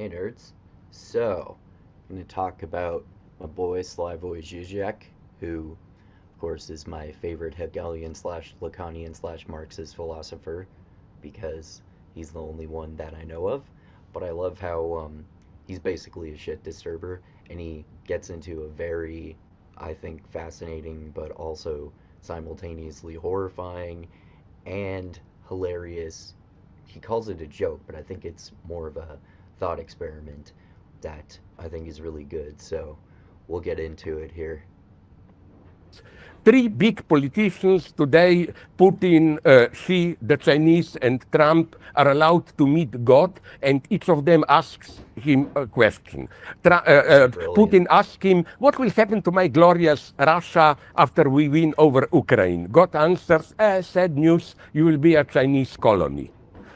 Hey nerds. So, I'm going to talk about my boy Slavoj Zizek, who, of course, is my favorite Hegelian slash Lacanian slash Marxist philosopher because he's the only one that I know of. But I love how he's basically a shit disturber and he gets into a very, I think, fascinating but also simultaneously horrifying and hilarious. He calls it a joke, but I think it's more of a thought experiment that I think is really good. So we'll get into it here. Three big politicians today, Putin, Xi, the Chinese, and Trump, are allowed to meet God, and each of them asks him a question. It's brilliant. Putin asks him, "What will happen to my glorious Russia after we win over Ukraine?" God answers, "Sad news, you will be a Chinese colony."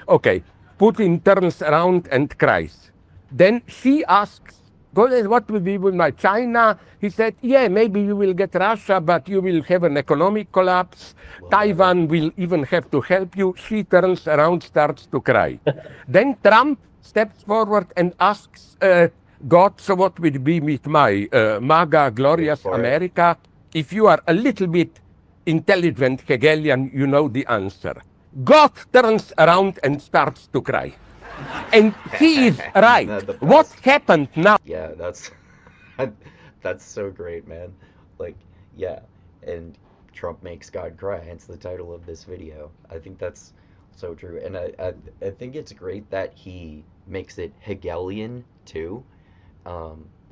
Okay, Putin turns around and cries. Then she asks, "God, what will be with my China?" He said, "Yeah, maybe you will get Russia, but you will have an economic collapse. We'll never. Taiwan will even have to help you." She turns around, starts to cry. Then Trump steps forward and asks God, "So what will be with my MAGA, Wait glorious for it. America?" If you are a little bit intelligent Hegelian, you know the answer. God turns around and starts to cry. And he is Isn't right. that the What best? happened now? Yeah, that's that's so great, man. Like, yeah, and Trump makes God cry. Hence the title of this video. I think that's so true, and I think it's great that he makes it Hegelian too.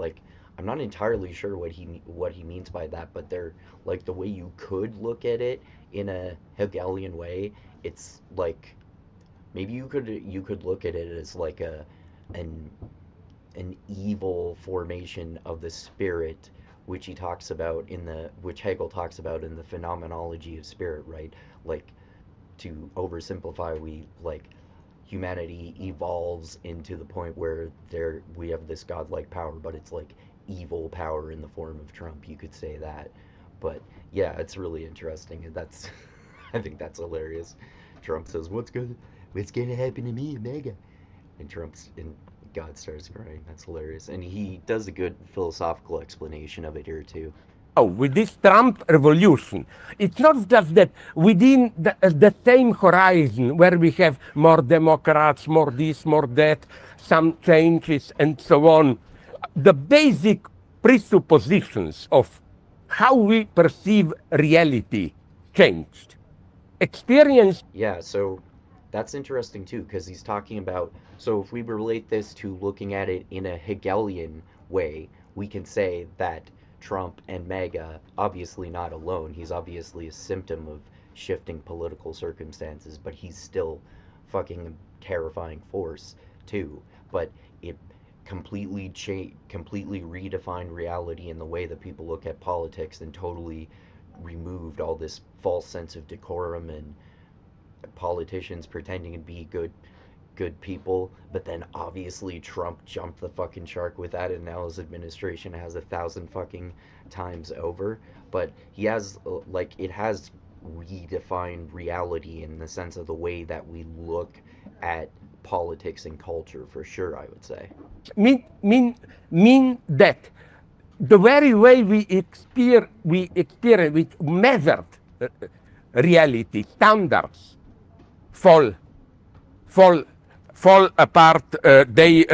Like, I'm not entirely sure what he means by that, but they're like the way you could look at it in a Hegelian way. It's like maybe you could look at it as like an an evil formation of the spirit, which he talks about in the which Hegel talks about in the phenomenology of spirit, right? Like, to oversimplify, we like humanity evolves into the point where there we have this godlike power, but it's like evil power in the form of Trump. You could say that, but yeah, it's really interesting, and that's I think that's hilarious. Trump says, What's gonna happen to me, Mega?" And God starts crying. That's hilarious, and he does a good philosophical explanation of it here too. With this Trump revolution, it's not just that within the same horizon where we have more Democrats, more this, more that, some changes, and so on, the basic presuppositions of how we perceive reality changed. Experience. Yeah, so that's interesting too, because he's talking about. So if we relate this to looking at it in a Hegelian way, we can say that Trump and MAGA, obviously not alone, he's obviously a symptom of shifting political circumstances, but he's still fucking terrifying force too. But it completely redefined reality in the way that people look at politics and totally removed all this false sense of decorum and politicians pretending to be good people, but then obviously Trump jumped the fucking shark with that, and now his administration has 1,000 fucking times over. But he has like it has redefined reality in the sense of the way that we look at politics and culture, for sure, I would say. Mean that the very way we measured reality standards fall fall fall apart. They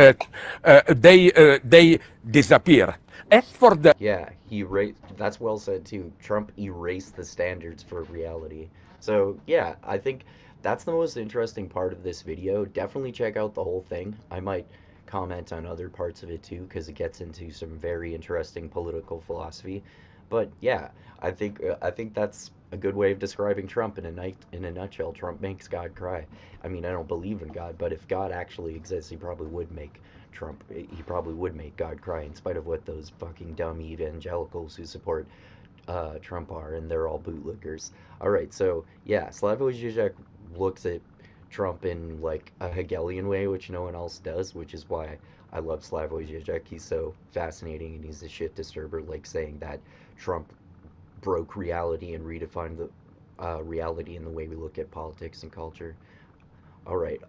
disappear. As for the Yeah, he erased. That's well said too. Trump erased the standards for reality. So yeah, I think that's the most interesting part of this video. Definitely check out the whole thing. I might comment on other parts of it too, because it gets into some very interesting political philosophy. But yeah, I think that's a good way of describing Trump in a nutshell. Trump makes God cry. I mean, I don't believe in God, but if God actually exists, he probably would make God cry, in spite of what those fucking dumb evangelicals who support Trump are, and they're all bootlickers. All right, so yeah, Slavoj Zizek looks at Trump in like a Hegelian way, which no one else does, which is why I love Slavoj Zizek. He's so fascinating, and he's a shit disturber, like saying that Trump broke reality and redefined the reality in the way we look at politics and culture. All right.